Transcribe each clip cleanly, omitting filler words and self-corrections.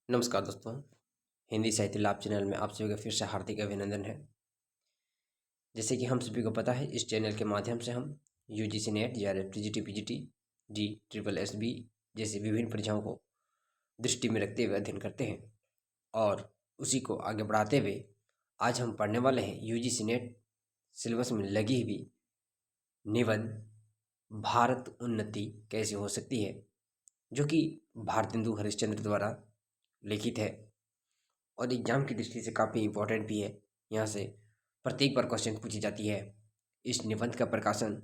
नमस्कार दोस्तों। हिंदी साहित्य लाभ चैनल में आप सभी का फिर से हार्दिक अभिनंदन है। जैसे कि हम सभी को पता है, इस चैनल के माध्यम से हम UGC NET, JRF, TGT, PGT, जी, ट्रिपल एसबी जैसी विभिन्न परीक्षाओं को दृष्टि में रखते हुए अध्ययन करते हैं और उसी को आगे बढ़ाते हुए आज हम पढ़ने वाले हैं यूजीसी नेट सिलेबस में लगी हुई निबंध भारत उन्नति कैसे हो सकती है, जो कि भारतेंदु हरिश्चंद्र द्वारा लिखित है और एग्जाम की दृष्टि से काफ़ी इम्पोर्टेंट भी है। यहाँ से प्रत्येक बार क्वेश्चन पूछी जाती है। इस निबंध का प्रकाशन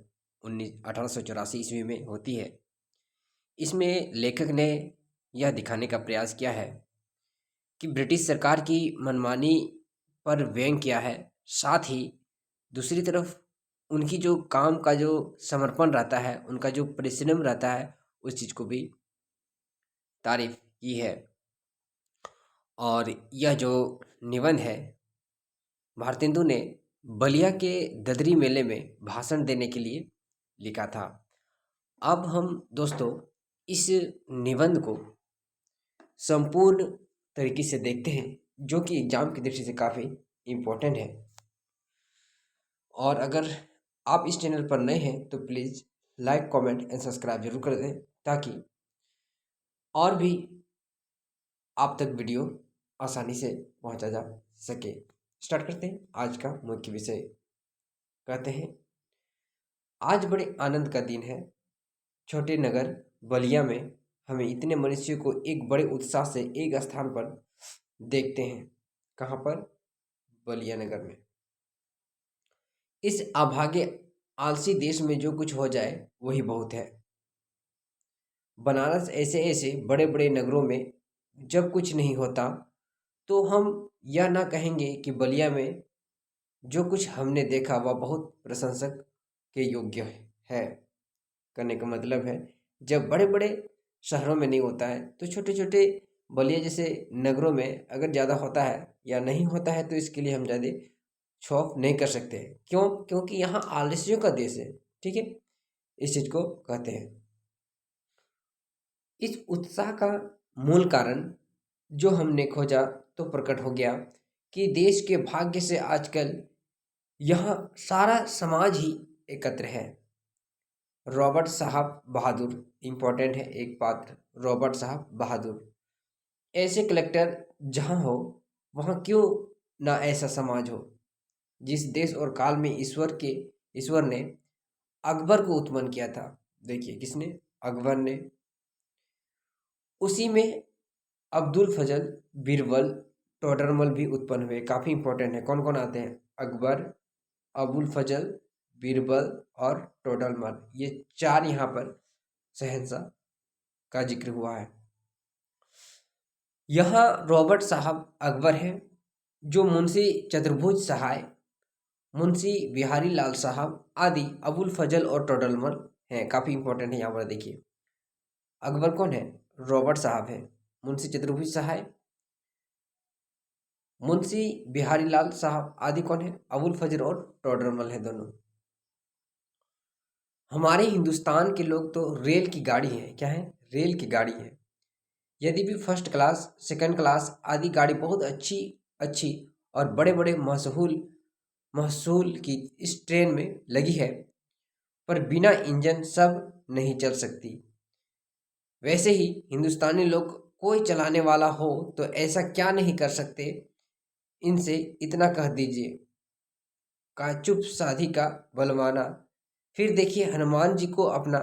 1884 ईस्वी में होती है। इसमें लेखक ने यह दिखाने का प्रयास किया है कि ब्रिटिश सरकार की मनमानी पर व्यंग किया है, साथ ही दूसरी तरफ उनकी जो काम का जो समर्पण रहता है, उनका जो परिश्रम रहता है, उस चीज़ को भी तारीफ की है। और यह जो निबंध है भारतेंदु ने बलिया के गदरी मेले में भाषण देने के लिए लिखा था। अब हम दोस्तों इस निबंध को संपूर्ण तरीके से देखते हैं, जो कि एग्जाम की दृष्टि से काफ़ी इम्पोर्टेंट है। और अगर आप इस चैनल पर नए हैं तो please like, comment and subscribe जरूर कर दें, ताकि और भी आप तक वीडियो आसानी से पहुंचा जा सके। स्टार्ट करते हैं आज का मुख्य विषय। कहते हैं, आज बड़े आनंद का दिन है। छोटे नगर बलिया में हमें इतने मनुष्यों को एक बड़े उत्साह से एक स्थान पर देखते हैं। कहाँ पर? बलिया नगर में। इस अभागे आलसी देश में जो कुछ हो जाए वही बहुत है। बनारस ऐसे ऐसे बड़े बड़े नगरों में जब कुछ नहीं होता तो हम यह ना कहेंगे कि बलिया में जो कुछ हमने देखा वह बहुत प्रशंसक के योग्य है। करने का मतलब है, जब बड़े बड़े शहरों में नहीं होता है तो छोटे छोटे बलिया जैसे नगरों में अगर ज़्यादा होता है या नहीं होता है तो इसके लिए हम ज़्यादा शो ऑफ नहीं कर सकते। क्यों? क्योंकि यहाँ आलस्यों का देश है। ठीक है, इस चीज़ को कहते हैं। इस उत्साह का मूल कारण जो हमने खोजा तो प्रकट हो गया कि देश के भाग्य से आजकल यहाँ सारा समाज ही एकत्र है। रॉबर्ट साहब बहादुर इम्पोर्टेंट है एक पात्र, रॉबर्ट साहब बहादुर। ऐसे कलेक्टर जहाँ हो वहाँ क्यों ना ऐसा समाज हो। जिस देश और काल में ईश्वर ने अकबर को उत्पन्न किया था। देखिए किसने? अकबर ने। उसी में अब्दुल फजल, बीरबल, टोडरमल भी उत्पन्न हुए। काफ़ी इंपॉर्टेंट है। कौन कौन आते हैं? अकबर, अबुल फजल, बीरबल और टोडरमल। ये चार यहाँ पर शहंशाह का जिक्र हुआ है। यहाँ रॉबर्ट साहब अकबर हैं, जो मुंशी चतुर्भुज सहाय, मुंशी बिहारी लाल साहब आदि अबुल फजल और टोडरमल हैं। काफ़ी इंपॉर्टेंट है यहाँ पर। देखिए अकबर कौन है? रॉबर्ट साहब है। मुंशी चतुर्भुज सहाय, मुंशी बिहारी लाल साहब आदि कौन है? अबुल फजल और टोडरमल है दोनों। हमारे हिंदुस्तान के लोग तो रेल की गाड़ी है। क्या है? रेल की गाड़ी है। यदि भी फर्स्ट क्लास, सेकंड क्लास आदि गाड़ी बहुत अच्छी अच्छी और बड़े बड़े महसूल की इस ट्रेन में लगी है, पर बिना इंजन सब नहीं चल सकती। वैसे ही हिंदुस्तानी लोग कोई चलाने वाला हो तो ऐसा क्या नहीं कर सकते। इनसे इतना कह दीजिए, का चुप साधी का बलवाना। फिर देखिए हनुमान जी को अपना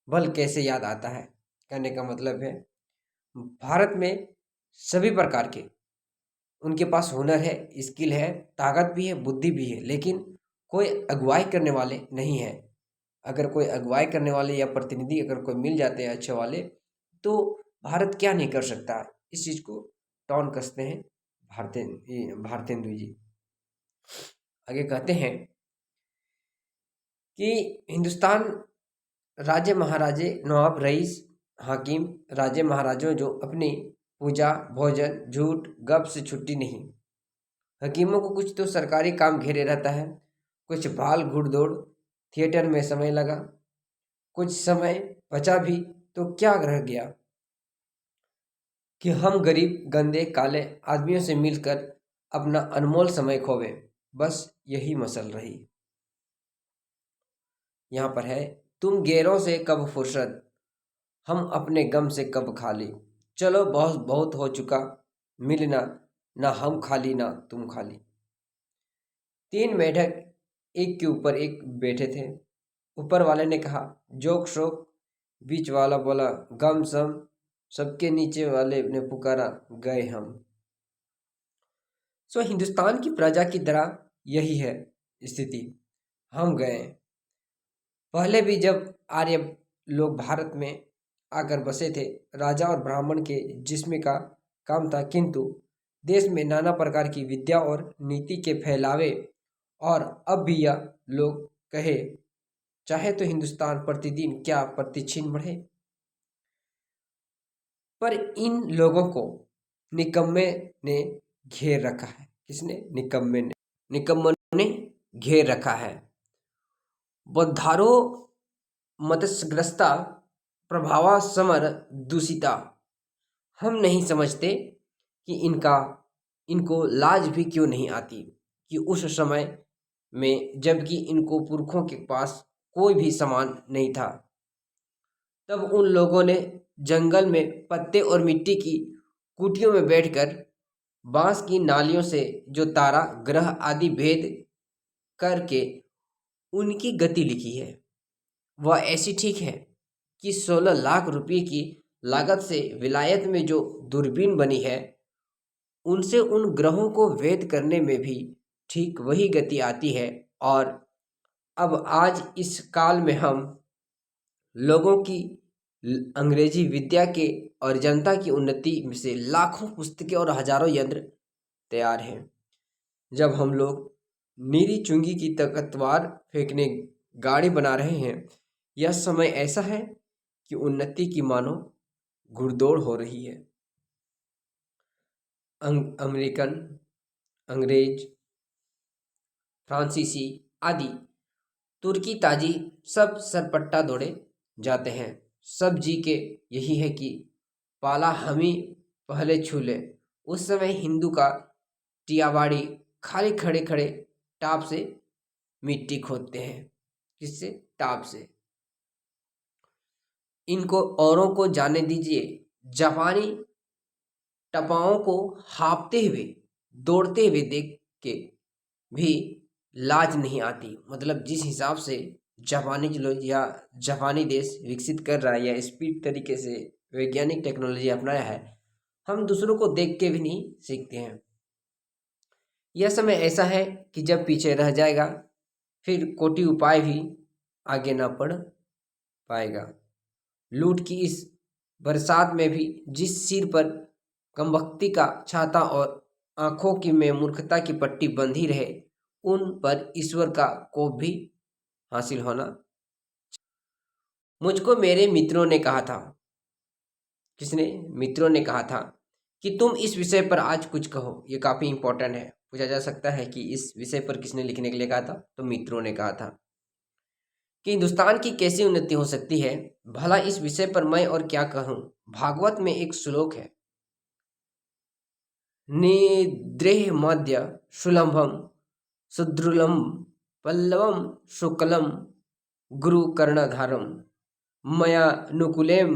बल कैसे याद आता है। कहने का मतलब है, भारत में सभी प्रकार के उनके पास हुनर है, स्किल है, ताकत भी है, बुद्धि भी है, लेकिन कोई अगुवाई करने वाले नहीं है। अगर कोई अगुवाई करने वाले या प्रतिनिधि अगर कोई मिल जाते हैं अच्छे वाले, तो भारत क्या नहीं कर सकता। इस चीज़ को टॉन कसते हैं भारतेंदु जी। आगे कहते हैं कि हिंदुस्तान राजे महाराजे, नवाब, रईस, हाकिम, राजे महाराजों जो अपनी पूजा, भोजन, झूठ, गप से छुट्टी नहीं। हकीमों को कुछ तो सरकारी काम घेरे रहता है, कुछ भाल घुड़दौड़, थिएटर में समय लगा, कुछ समय बचा भी तो क्या रह गया। कि हम गरीब गंदे काले आदमियों से मिलकर अपना अनमोल समय खोवे। बस यही मसल रही। यहाँ पर है, तुम गैरों से कब फुर्सत, हम अपने गम से कब खाली। चलो बहुत बहुत हो चुका मिलना, ना हम खाली ना तुम खाली। तीन मेढक एक के ऊपर एक बैठे थे। ऊपर वाले ने कहा जोक शोक, बीच वाला बोला गम सम, सबके नीचे वाले ने पुकारा गए हम। हिंदुस्तान की प्रजा की तरह यही है स्थिति, हम गए। पहले भी जब आर्य लोग भारत में आकर बसे थे, राजा और ब्राह्मण के जिस्म का काम था, किंतु देश में नाना प्रकार की विद्या और नीति के फैलावे, और अब भी यह लोग कहे चाहे तो हिंदुस्तान प्रतिदिन क्या प्रतिछिन बढ़े। पर इन लोगों को निकम्मे ने घेर रखा है। किसने? निकम्मे ने। निकम्मों ने घेर रखा है। बौद्धारो मत्स्यग्रस्ता प्रभावा समर दूषिता। हम नहीं समझते कि इनको लाज भी क्यों नहीं आती कि उस समय में जबकि इनको पुरखों के पास कोई भी सामान नहीं था, तब उन लोगों ने जंगल में पत्ते और मिट्टी की कुटियों में बैठकर बांस की नालियों से जो तारा ग्रह आदि भेद करके उनकी गति लिखी है, वह ऐसी ठीक है कि 16 लाख रुपए की लागत से विलायत में जो दूरबीन बनी है, उनसे उन ग्रहों को भेद करने में भी ठीक वही गति आती है। और अब आज इस काल में हम लोगों की अंग्रेजी विद्या के और जनता की उन्नति में से लाखों पुस्तकें और हजारों यंत्र तैयार हैं। जब हम लोग नीरी चुंगी की ताकतवर फेंकने गाड़ी बना रहे हैं, यह समय ऐसा है कि उन्नति की मानो घुड़दौड़ हो रही है। अमेरिकन, अंग्रेज, फ्रांसीसी आदि तुर्की ताजी सब सरपट्टा दौड़े जाते हैं। सब जी के यही है कि पाला हम ही पहले छू ले। उस समय हिंदू का टियावाड़ी खाली खड़े खड़े टाप से मिट्टी खोदते हैं। किससे? टाप से। इनको औरों को जाने दीजिए, जापानी टपाओं को हाँफते हुए दौड़ते हुए देख के भी लाज नहीं आती। मतलब जिस हिसाब से जापानी लोग या जापानी देश विकसित कर रहा है या स्पीड तरीके से वैज्ञानिक टेक्नोलॉजी अपनाया है, हम दूसरों को देख के भी नहीं सीखते हैं। यह समय ऐसा है कि जब पीछे रह जाएगा, फिर कोटि उपाय भी आगे ना बढ़ पाएगा। लूट की इस बरसात में भी जिस सिर पर कमबख्ती का छाता और आंखों की में मूर्खता की पट्टी बंधी रहे, उन पर ईश्वर का कोप भी हासिल होना। मुझको मेरे मित्रों ने कहा था। किसने? मित्रों ने कहा था कि तुम इस विषय पर आज कुछ कहो। ये काफ़ी इंपॉर्टेंट है। पूछा जा सकता है कि इस विषय पर किसने लिखने के लिए कहा था? तो मित्रों ने कहा था कि हिंदुस्तान की कैसी उन्नति हो सकती है। भला इस विषय पर मैं और क्या कहूँ। भागवत में एक श्लोक है, निद्रेह मध्य सुलभम सुद्रुलम पल्लवम शुक्लम गुरु कर्णधारम मया नुकुलेम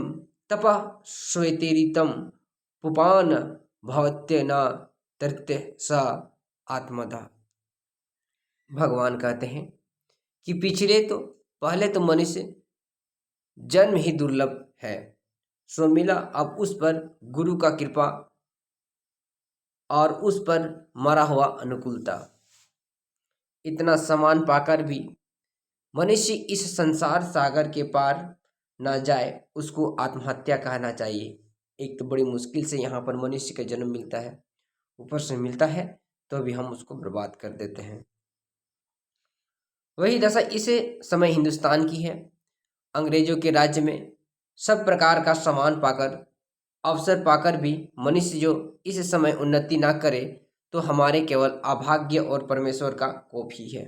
तपः श्वेतेरितम पुपान भवत्य न तृत्य स आत्मदा। भगवान कहते हैं कि पहले तो मनुष्य जन्म ही दुर्लभ है, सो मिला अब उस पर गुरु का कृपा और उस पर मरा हुआ अनुकूलता। इतना सम्मान पाकर भी मनुष्य इस संसार सागर के पार ना जाए, उसको आत्महत्या कहना चाहिए। एक तो बड़ी मुश्किल से यहाँ पर मनुष्य का जन्म मिलता है, ऊपर से मिलता है तो भी हम उसको बर्बाद कर देते हैं। वही दशा इस समय हिंदुस्तान की है। अंग्रेजों के राज्य में सब प्रकार का सम्मान पाकर, अवसर पाकर भी मनुष्य जो इस समय उन्नति ना करे, तो हमारे केवल अभाग्य और परमेश्वर का कोप ही है।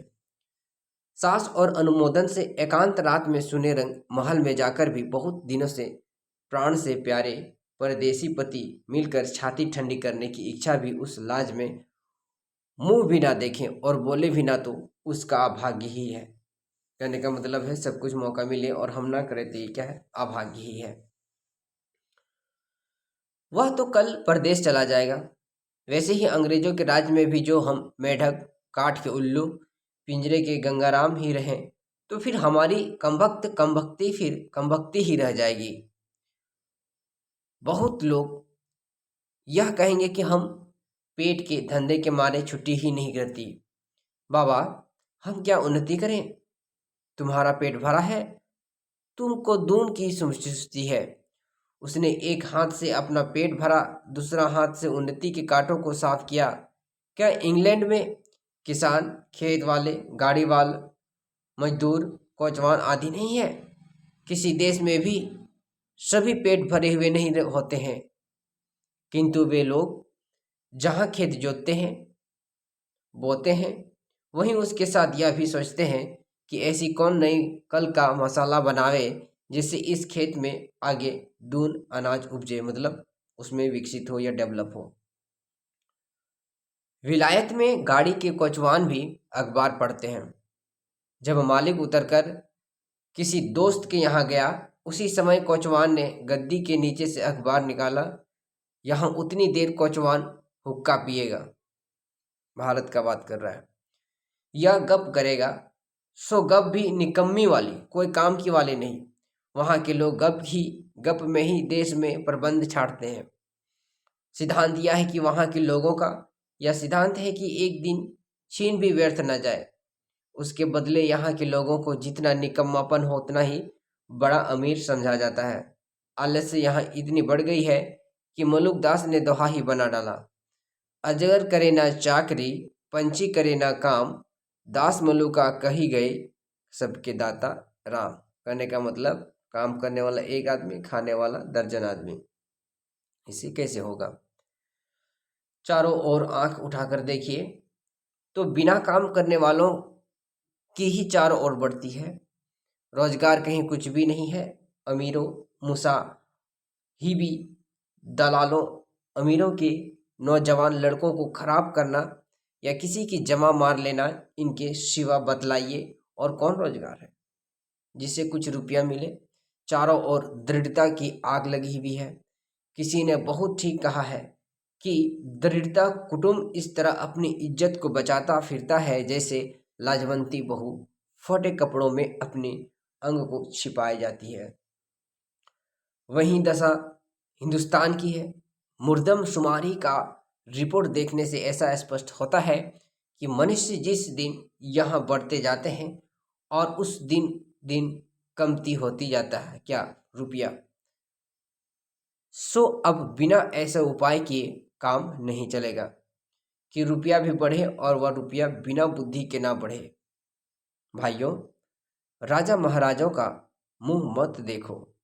सास और अनुमोदन से एकांत रात में सुने रंग महल में जाकर भी बहुत दिनों से प्राण से प्यारे परदेसी पति मिलकर छाती ठंडी करने की इच्छा भी उस लाज में मुंह भी ना देखें और बोले भी ना तो उसका अभाग्य ही है। कहने का मतलब है सब कुछ मौका मिले और हम ना करें तो ये क्या है, अभाग्य ही है। वह तो कल परदेश चला जाएगा। वैसे ही अंग्रेजों के राज में भी जो हम मेढक, काठ के उल्लू, पिंजरे के गंगाराम ही रहें तो फिर हमारी कमबख्ती ही रह जाएगी। बहुत लोग यह कहेंगे कि हम पेट के धंधे के मारे छुट्टी ही नहीं करती। बाबा, हम क्या उन्नति करें? तुम्हारा पेट भरा है, तुमको दून की सुस्ती है। उसने एक हाथ से अपना पेट भरा, दूसरा हाथ से उन्नति के कांटों को साफ किया। क्या इंग्लैंड में किसान, खेत वाले, गाड़ी वाले, मजदूर, कोचवान आदि नहीं है? किसी देश में भी सभी पेट भरे हुए नहीं होते हैं, किंतु वे लोग जहाँ खेत जोतते हैं, बोते हैं, वहीं उसके साथ यह भी सोचते हैं कि ऐसी कौन नई कल का मसाला बनावे जिससे इस खेत में आगे दून अनाज उपजे, मतलब उसमें विकसित हो या डेवलप हो। विलायत में गाड़ी के कोचवान भी अखबार पढ़ते हैं। जब मालिक उतरकर किसी दोस्त के यहाँ गया, उसी समय कोचवान ने गद्दी के नीचे से अखबार निकाला। यहाँ उतनी देर कोचवान हुक्का पिएगा, भारत का बात कर रहा है, यह गप करेगा, सो गप भी निकम्मी वाली, कोई काम की वाली नहीं। वहाँ के लोग गप में ही देश में प्रबंध छाड़ते हैं। सिद्धांत यह है कि वहाँ के लोगों का यह सिद्धांत है कि एक दिन छीन भी व्यर्थ न जाए। उसके बदले यहाँ के लोगों को जितना निकम्मापन हो उतना ही बड़ा अमीर समझा जाता है। आलस्य यहाँ इतनी बढ़ गई है कि मलुकदास ने दोहा ही बना डाला, अजगर करे ना चाकरी, पंछी करे ना काम, दास मलुका कही गए, सबके दाता राम। कहने का मतलब काम करने वाला एक आदमी, खाने वाला दर्जन आदमी। इसे कैसे होगा? चारों ओर आंख उठाकर देखिए तो बिना काम करने वालों की ही चारों ओर बढ़ती है। रोजगार कहीं कुछ भी नहीं है। अमीरों, मुसा ही भी, दलालों, अमीरों के नौजवान लड़कों को खराब करना या किसी की जमा मार लेना, इनके सिवा बतलाइए और कौन रोजगार है जिससे कुछ रुपया मिले? चारों ओर दृढ़ता की आग लगी हुई है। किसी ने बहुत ठीक कहा है कि दृढ़ता कुटुंब इस तरह अपनी इज्जत को बचाता फिरता है जैसे लाजवंती बहू फटे कपड़ों में अपने अंग को छिपाई जाती है। वहीं दशा हिंदुस्तान की है। मुर्दम शुमारी का रिपोर्ट देखने से ऐसा स्पष्ट होता है कि मनुष्य जिस दिन यहाँ बढ़ते जाते हैं और उस दिन दिन कमती होती जाता है क्या, रुपया। सो अब बिना ऐसे उपाय किए काम नहीं चलेगा कि रुपया भी बढ़े और वह रुपया बिना बुद्धि के ना बढ़े। भाइयों, राजा महाराजाओं का मुंह मत देखो,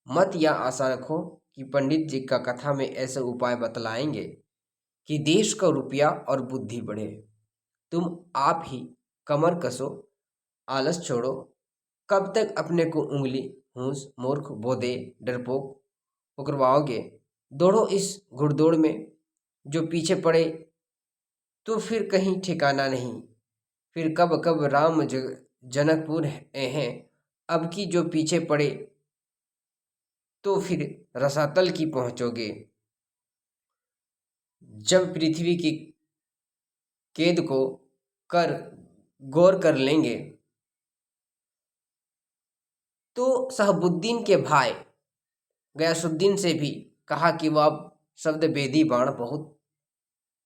मत यह आशा रखो कि पंडित जी का कथा में ऐसे उपाय बतलाएंगे कि देश का रुपया और बुद्धि बढ़े। तुम आप ही कमर कसो, आलस छोड़ो। कब तक अपने को उंगली, हूस, मूर्ख, बोधे, डरपोक उकरवाओगे? दौड़ो इस घुड़दौड़ में, जो पीछे पड़े तो फिर कहीं ठिकाना नहीं। फिर कब कब राम जनकपुर हैं, अब की जो पीछे पड़े तो फिर रसातल की पहुंचोगे। जब पृथ्वी की केद को कर गौर कर लेंगे तो शहबुद्दीन के भाई गयासुद्दीन से भी कहा कि वह शब्द बेदी बाण बहुत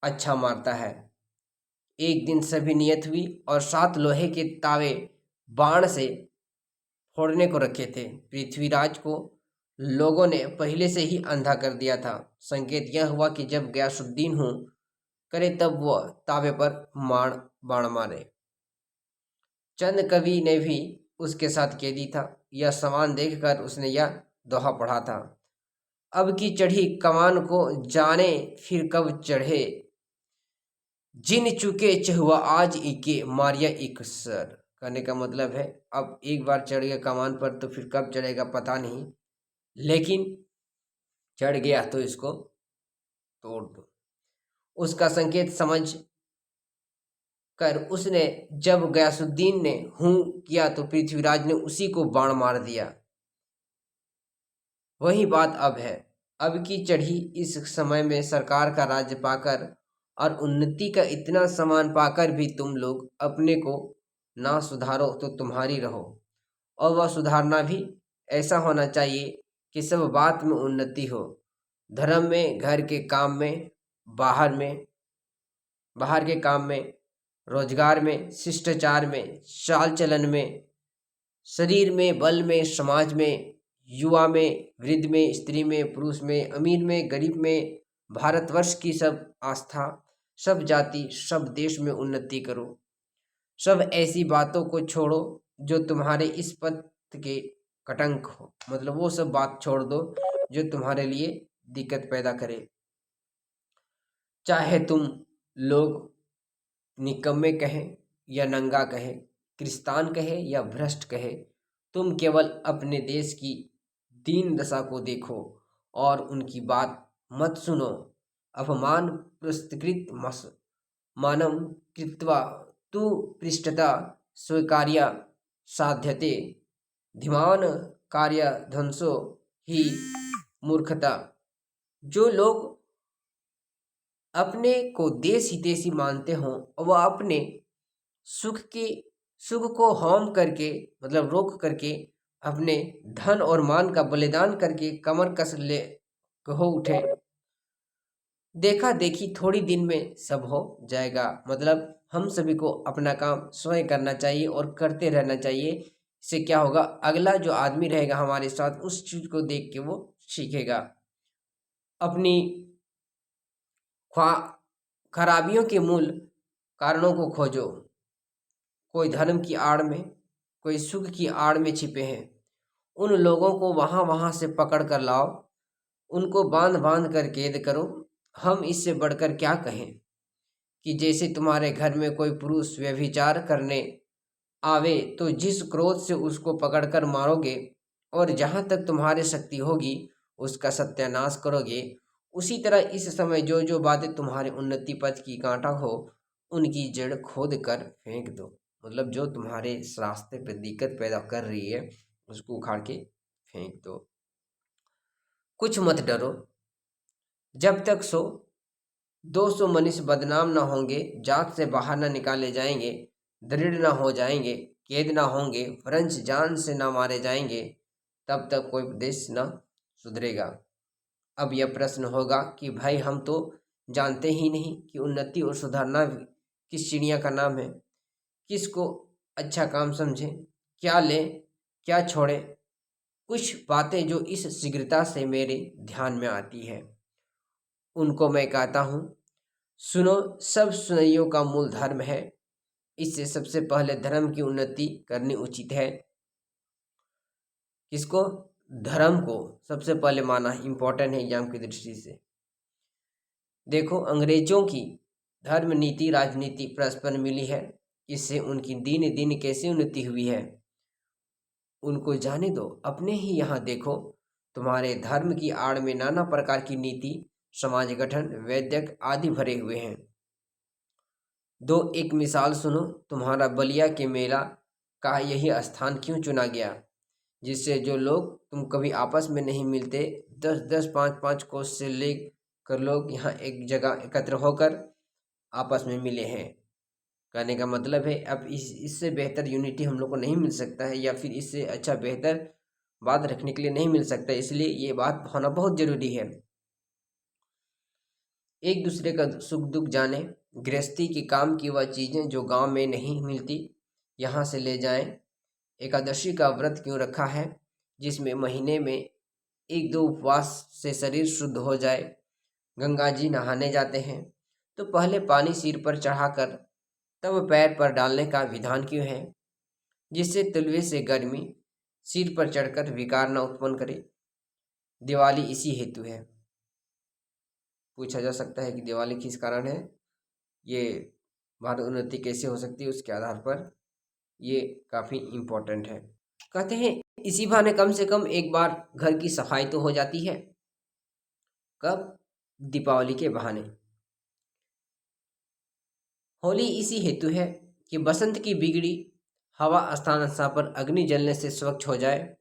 अच्छा मारता है। एक दिन सभी नियत हुई और 7 लोहे के तावे बाण से फोड़ने को रखे थे। पृथ्वीराज को लोगों ने पहले से ही अंधा कर दिया था। संकेत यह हुआ कि जब गयासुद्दीन हूँ करे तब वह तावे पर बाण मारे। चंद कवि ने भी उसके साथ कैदी था। यह समान देखकर उसने यह दोहा पढ़ा था, अब की चढ़ी कमान को जाने फिर कब चढ़े, जिन चुके चहुआ आज इके मारिया एक सर। कहने का मतलब है अब एक बार चढ़ गया कमान पर तो फिर कब चढ़ेगा पता नहीं, लेकिन चढ़ गया तो इसको तोड़ दो। उसका संकेत समझ कर उसने जब गयासुद्दीन ने हूं किया तो पृथ्वीराज ने उसी को बाण मार दिया। वही बात अब है। अब की चढ़ी इस समय में सरकार का राज्य पाकर और उन्नति का इतना सामान पाकर भी तुम लोग अपने को ना सुधारो तो तुम्हारी रहो। और वह सुधारना भी ऐसा होना चाहिए कि सब बात में उन्नति हो, धर्म में, घर के काम में, बाहर के काम में, रोजगार में, शिष्टाचार में, चाल चलन में, शरीर में, बल में, समाज में, युवा में, वृद्ध में, स्त्री में, पुरुष में, अमीर में, गरीब में, भारतवर्ष की सब आस्था, सब जाति, सब देश में उन्नति करो। सब ऐसी बातों को छोड़ो जो तुम्हारे इस पथ के कटंक हो, मतलब वो सब बात छोड़ दो जो तुम्हारे लिए दिक्कत पैदा करे। चाहे तुम लोग निकम्मे कहें या नंगा कहे, क्रिस्तान कहे या भ्रष्ट कहे, तुम केवल अपने देश की दीन दशा को देखो और उनकी बात मत सुनो। अपमान पुरस्कृत मानम कृत्वा तु पृष्ठता स्वीकार्य साध्यते धीमान कार्य ध्वंसो ही मूर्खता। जो लोग अपने को देश हितैषी मानते हों और वह अपने सुख को होम करके, मतलब रोक करके, अपने धन और मान का बलिदान करके कमर कस ले हो उठे, देखा देखी थोड़ी दिन में सब हो जाएगा। मतलब हम सभी को अपना काम स्वयं करना चाहिए और करते रहना चाहिए। इससे क्या होगा, अगला जो आदमी रहेगा हमारे साथ उस चीज को देख के वो सीखेगा। अपनी खराबियों के मूल कारणों को खोजो। कोई धर्म की आड़ में, कोई सुख की आड़ में छिपे हैं, उन लोगों को वहां से पकड़ कर लाओ, उनको बांध बांध कर कैद करो। हम इससे बढ़कर क्या कहें कि जैसे तुम्हारे घर में कोई पुरुष व्यभिचार करने आवे तो जिस क्रोध से उसको पकड़कर मारोगे और जहां तक तुम्हारी शक्ति होगी उसका सत्यानाश करोगे, उसी तरह इस समय जो जो बातें तुम्हारे उन्नति पथ की कांटा हो उनकी जड़ खोद कर फेंक दो। मतलब जो तुम्हारे इस रास्ते पर दिक्कत पैदा कर रही है उसको उखाड़ के फेंक दो। कुछ मत डरो, जब तक सो 200 मनुष्य बदनाम ना होंगे, जात से बाहर ना निकाले जाएंगे, दृढ़ ना हो जाएंगे, कैद ना होंगे, फ्रेंच जान से ना मारे जाएंगे, तब तक कोई देश ना सुधरेगा। अब यह प्रश्न होगा कि भाई हम तो जानते ही नहीं कि उन्नति और सुधारना किस चिड़िया का नाम है, किसको अच्छा काम समझे, क्या ले क्या छोड़े। कुछ बातें जो इस शीघ्रता से मेरे ध्यान में आती है उनको मैं कहता हूँ। सुनो, सब सुनइयों का मूल धर्म है। इससे सबसे पहले धर्म की उन्नति करनी उचित है। किसको? धर्म को सबसे पहले माना इम्पोर्टेंट है एग्जाम की दृष्टि से। देखो, अंग्रेजों की धर्म नीति राजनीति परस्पर मिली है, इससे उनकी दिन दिन कैसे उन्नति हुई है उनको जाने दो। अपने ही यहाँ देखो, तुम्हारे धर्म की आड़ में नाना प्रकार की नीति, समाज गठन, वैद्यक आदि भरे हुए हैं। एक मिसाल सुनो, तुम्हारा बलिया के मेला का यही स्थान क्यों चुना गया, जिससे जो लोग तुम कभी आपस में नहीं मिलते 10-10, 5-5 कोस से लेकर लोग यहाँ एक जगह एकत्र होकर आपस में मिले हैं। कहने का मतलब है अब इससे बेहतर यूनिटी हम लोग को नहीं मिल सकता है, या फिर इससे अच्छा बेहतर बात रखने के लिए नहीं मिल सकता। इसलिए ये बात होना बहुत जरूरी है। एक दूसरे का सुख दुख जाने, गृहस्थी के काम की वह चीज़ें जो गांव में नहीं मिलती यहाँ से ले जाएं। एकादशी का व्रत क्यों रखा है, जिसमें महीने में 1-2 उपवास से शरीर शुद्ध हो जाए। गंगा जी नहाने जाते हैं तो पहले पानी सिर पर चढ़ाकर तब पैर पर डालने का विधान क्यों है, जिससे तलवे से गर्मी सिर पर चढ़कर विकार न उत्पन्न करे। दिवाली इसी हेतु है। पूछा जा सकता है कि दिवाली किस कारण है, ये भारत उन्नति कैसे हो सकती है, उसके आधार पर ये काफ़ी इम्पोर्टेंट है। कहते हैं इसी बहाने कम से कम एक बार घर की सफाई तो हो जाती है। कब? दीपावली के बहाने। होली इसी हेतु है कि बसंत की बिगड़ी हवा स्थान स्थान पर अग्नि जलने से स्वच्छ हो जाए।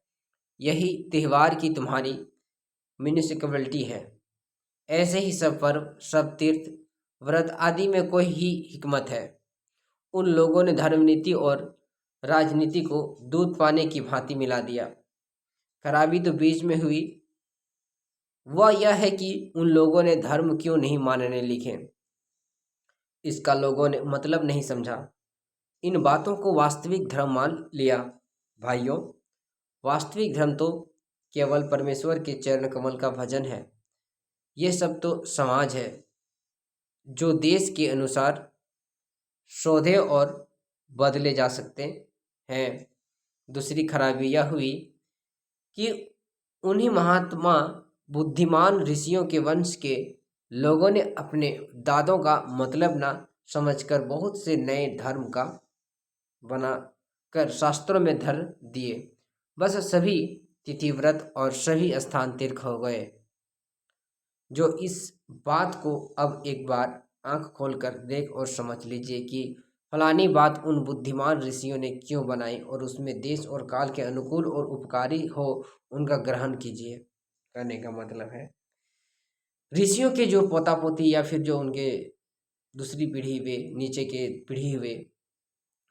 यही त्योहार की तुम्हारी म्यूनिसिपैलिटी है। ऐसे ही सब पर्व, सब तीर्थ, व्रत आदि में कोई ही हिकमत है। उन लोगों ने धर्म नीति और राजनीति को दूध पाने की भांति मिला दिया। खराबी तो बीच में हुई, वह यह है कि उन लोगों ने धर्म क्यों नहीं मानने लिखे, इसका लोगों ने मतलब नहीं समझा। इन बातों को वास्तविक धर्म मान लिया। भाइयों, वास्तविक धर्म तो केवल परमेश्वर के चरण कमल का भजन है। ये सब तो समाज है जो देश के अनुसार शोधे और बदले जा सकते हैं। दूसरी खराबी यह हुई कि उन्हीं महात्मा बुद्धिमान ऋषियों के वंश के लोगों ने अपने दादों का मतलब ना समझकर बहुत से नए धर्म का बना कर शास्त्रों में धर दिए। बस सभी तिथि व्रत और सभी स्थान तीर्थ हो गए। जो इस बात को अब एक बार आंख खोलकर देख और समझ लीजिए कि फलानी बात उन बुद्धिमान ऋषियों ने क्यों बनाई और उसमें देश और काल के अनुकूल और उपकारी हो, उनका ग्रहण कीजिए। कहने का मतलब है ऋषियों के जो पोता पोती या फिर जो उनके दूसरी पीढ़ी हुए, नीचे के पीढ़ी हुए,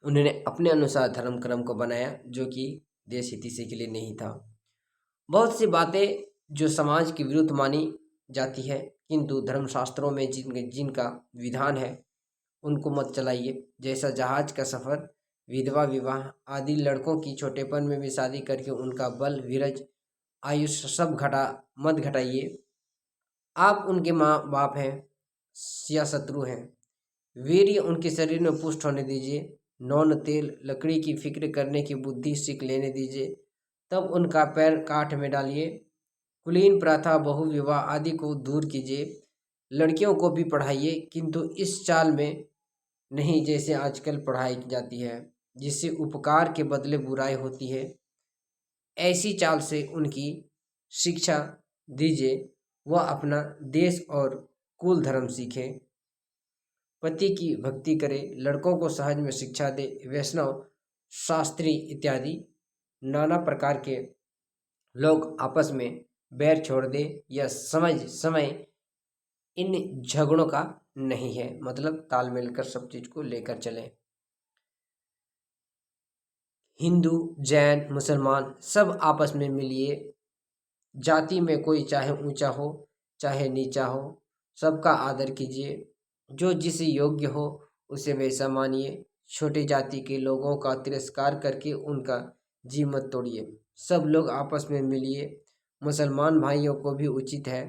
उन्होंने अपने अनुसार धर्म क्रम को बनाया जो कि देश हित के लिए नहीं था। बहुत सी बातें जो समाज के विरुद्ध मानी जाती है, किंतु धर्मशास्त्रों में जिनका विधान है उनको मत चलाइए। जैसा जहाज का सफ़र, विधवा विवाह आदि, लड़कों की छोटेपन में भी शादी करके उनका बल वीरज आयुष सब मत घटाइए। आप उनके माँ बाप हैं या शत्रु हैं, वीर्य उनके शरीर में पुष्ट होने दीजिए। नौन तेल लकड़ी की फिक्र करने की बुद्धि सीख लेने दीजिए, तब उनका पैर काठ में डालिए। कुलीन प्रथा, बहु विवाह आदि को दूर कीजिए। लड़कियों को भी पढ़ाइए, किंतु इस चाल में नहीं जैसे आजकल पढ़ाई की जाती है, जिससे उपकार के बदले बुराई होती है। ऐसी चाल से उनकी शिक्षा दीजिए, वह अपना देश और कुल धर्म सीखे, पति की भक्ति करे, लड़कों को सहज में शिक्षा दे। वैष्णव, शास्त्री इत्यादि नाना प्रकार के लोग आपस में बैर छोड़ दे। यह समय इन झगड़ों का नहीं है, मतलब तालमेल कर सब चीज को लेकर चलें। हिंदू, जैन, मुसलमान सब आपस में मिलिए। जाति में कोई चाहे ऊंचा हो चाहे नीचा हो, सबका आदर कीजिए। जो जिस योग्य हो उसे वैसा मानिए। छोटी जाति के लोगों का तिरस्कार करके उनका जी मत तोड़िए। सब लोग आपस में मिलिए। मुसलमान भाइयों को भी उचित है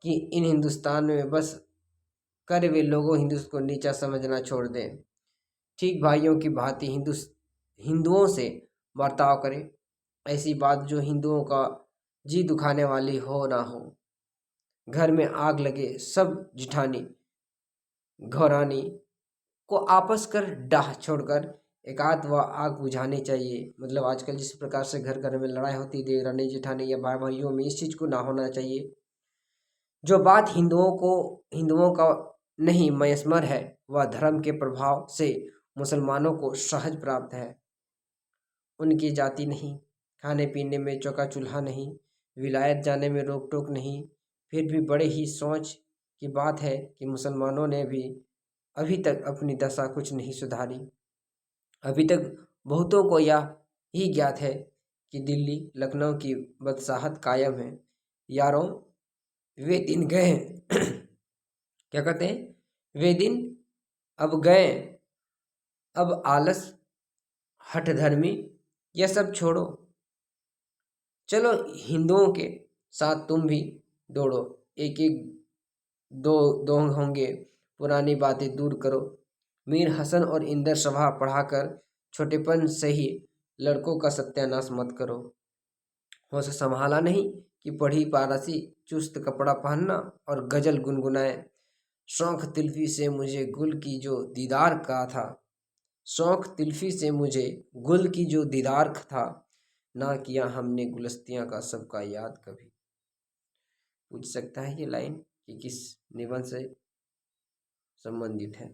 कि इन हिंदुस्तान में बस कर वे लोगों हिंदुस्तान को नीचा समझना छोड़ दें। ठीक भाइयों की भांति हिंदुओं से बर्ताव करें। ऐसी बात जो हिंदुओं का जी दुखाने वाली हो ना हो। घर में आग लगे, सब जिठानी घरानी को आपस कर डाह छोड़कर एकाध व आग बुझानी चाहिए। मतलब आजकल जिस प्रकार से घर घर में लड़ाई होती है देवरानी जेठानी या भाई भाइयों में, इस चीज़ को ना होना चाहिए। जो बात हिंदुओं का नहीं मयस्मर है, वह धर्म के प्रभाव से मुसलमानों को सहज प्राप्त है। उनकी जाति नहीं, खाने पीने में चौका चूल्हा नहीं, विलायत जाने में रोक टोक नहीं। फिर भी बड़े ही सोच की बात है कि मुसलमानों ने भी अभी तक अपनी दशा कुछ नहीं सुधारी। अभी तक बहुतों को यह ही ज्ञात है कि दिल्ली लखनऊ की बदसाहत कायम है। यारों, वे दिन गए क्या कहते हैं, वे दिन अब गए। अब आलस, हठ धर्मी, यह सब छोड़ो। चलो हिंदुओं के साथ तुम भी दौड़ो। एक एक दो दो होंगे, पुरानी बातें दूर करो। मीर हसन और इंदर सभा पढ़ाकर छोटेपन से ही लड़कों का सत्यानाश मत करो। होश संभाला नहीं कि पढ़ी पारसी, चुस्त कपड़ा पहनना और गजल गुनगुनाए। शौक तिल्फी से मुझे गुल की जो दीदार का था, शौक तिल्फी से मुझे गुल की जो दीदार था, ना किया हमने गुलस्तियाँ का सबका याद कभी। पूछ सकता है ये लाइन कि किस निबंध से संबंधित है।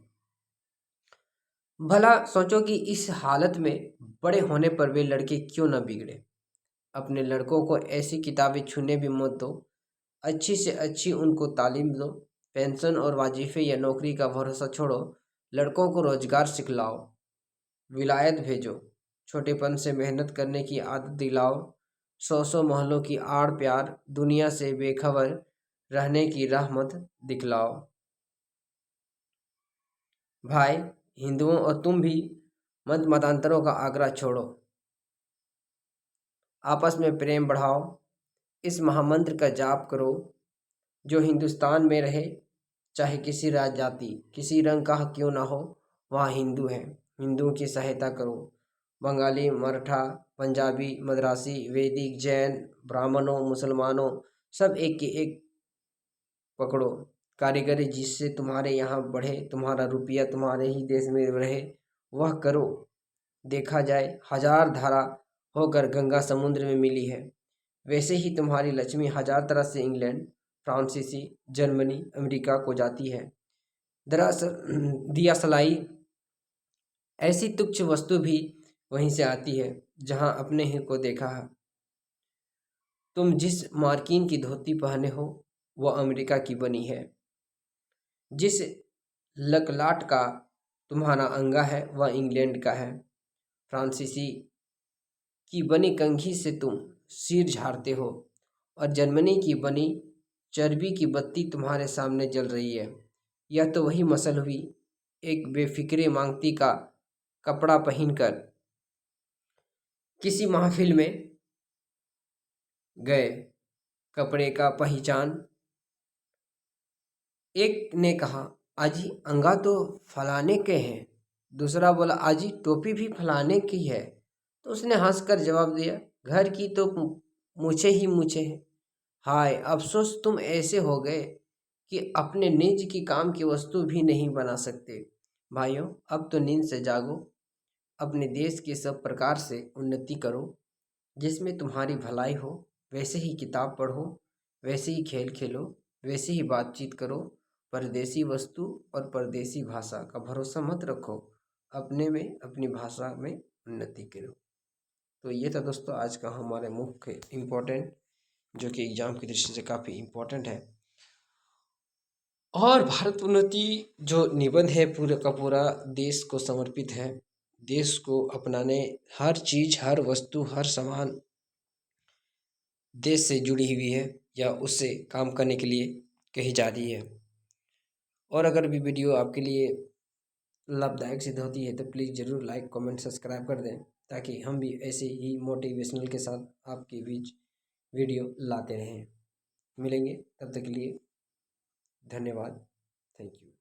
भला सोचो कि इस हालत में बड़े होने पर वे लड़के क्यों न बिगड़े। अपने लड़कों को ऐसी किताबें छूने भी मत दो, अच्छी से अच्छी उनको तालीम दो। पेंशन और वाजीफे या नौकरी का भरोसा छोड़ो, लड़कों को रोजगार सिखलाओ, विलायत भेजो, छोटेपन से मेहनत करने की आदत दिलाओ, सौ सौ महलों की आड़ प्यार, दुनिया से बेखबर रहने की राह मत दिखलाओ। भाई, हिंदुओं और तुम भी मत मतांतरों का आग्रह छोड़ो, आपस में प्रेम बढ़ाओ, इस महामंत्र का जाप करो। जो हिंदुस्तान में रहे, चाहे किसी राज्य जाति किसी रंग का क्यों ना हो, वहाँ हिंदू है। हिंदुओं की सहायता करो। बंगाली, मराठा, पंजाबी, मद्रासी, वैदिक, जैन, ब्राह्मणों, मुसलमानों, सब एक के एक पकड़ो। कारीगरी जिससे तुम्हारे यहाँ बढ़े, तुम्हारा रुपया तुम्हारे ही देश में रहे, वह करो। देखा जाए, हजार धारा होकर गंगा समुद्र में मिली है, वैसे ही तुम्हारी लक्ष्मी हजार तरह से इंग्लैंड, फ्रांसीसी, जर्मनी, अमेरिका को जाती है। दरअसल दिया सलाई ऐसी तुच्छ वस्तु भी वहीं से आती है जहां अपने ही को देखा है। तुम जिस मार्किन की धोती पहने हो वह अमेरिका की बनी है। जिस लकलाट का तुम्हारा अंगा है वह इंग्लैंड का है। फ्रांसीसी की बनी कंघी से तुम सिर झाड़ते हो और जर्मनी की बनी चर्बी की बत्ती तुम्हारे सामने जल रही है। यह तो वही मसल हुई, एक बेफिक्रे मांगती का कपड़ा पहनकर किसी महफिल में गए, कपड़े का पहचान। एक ने कहा, आजी अंगा तो फलाने के हैं। दूसरा बोला, आजी टोपी भी फलाने की है। तो उसने हंसकर जवाब दिया, घर की तो मूछे ही मूछे हैं। हाय अफसोस, तुम ऐसे हो गए कि अपने निज की काम की वस्तु भी नहीं बना सकते। भाइयों, अब तो नींद से जागो, अपने देश की सब प्रकार से उन्नति करो, जिसमें तुम्हारी भलाई हो। वैसे ही किताब पढ़ो, वैसे ही खेल खेलो, वैसे ही बातचीत करो। परदेसी वस्तु और परदेसी भाषा का भरोसा मत रखो, अपने में अपनी भाषा में उन्नति करो। तो ये था दोस्तों आज का हमारे मुख्य इम्पोर्टेंट, जो कि एग्जाम की दृष्टि से काफ़ी इम्पोर्टेंट है। और भारत उन्नति जो निबंध है पूरा का पूरा देश को समर्पित है। देश को अपनाने, हर चीज़, हर वस्तु, हर सामान देश से जुड़ी हुई है या उससे काम करने के लिए कही जा रही है। और अगर भी वीडियो आपके लिए लाभदायक सिद्ध होती है तो प्लीज़ ज़रूर लाइक, कमेंट, सब्सक्राइब कर दें, ताकि हम भी ऐसे ही मोटिवेशनल के साथ आपके बीच वीडियो लाते रहें। मिलेंगे, तब तक के लिए धन्यवाद। Thank you.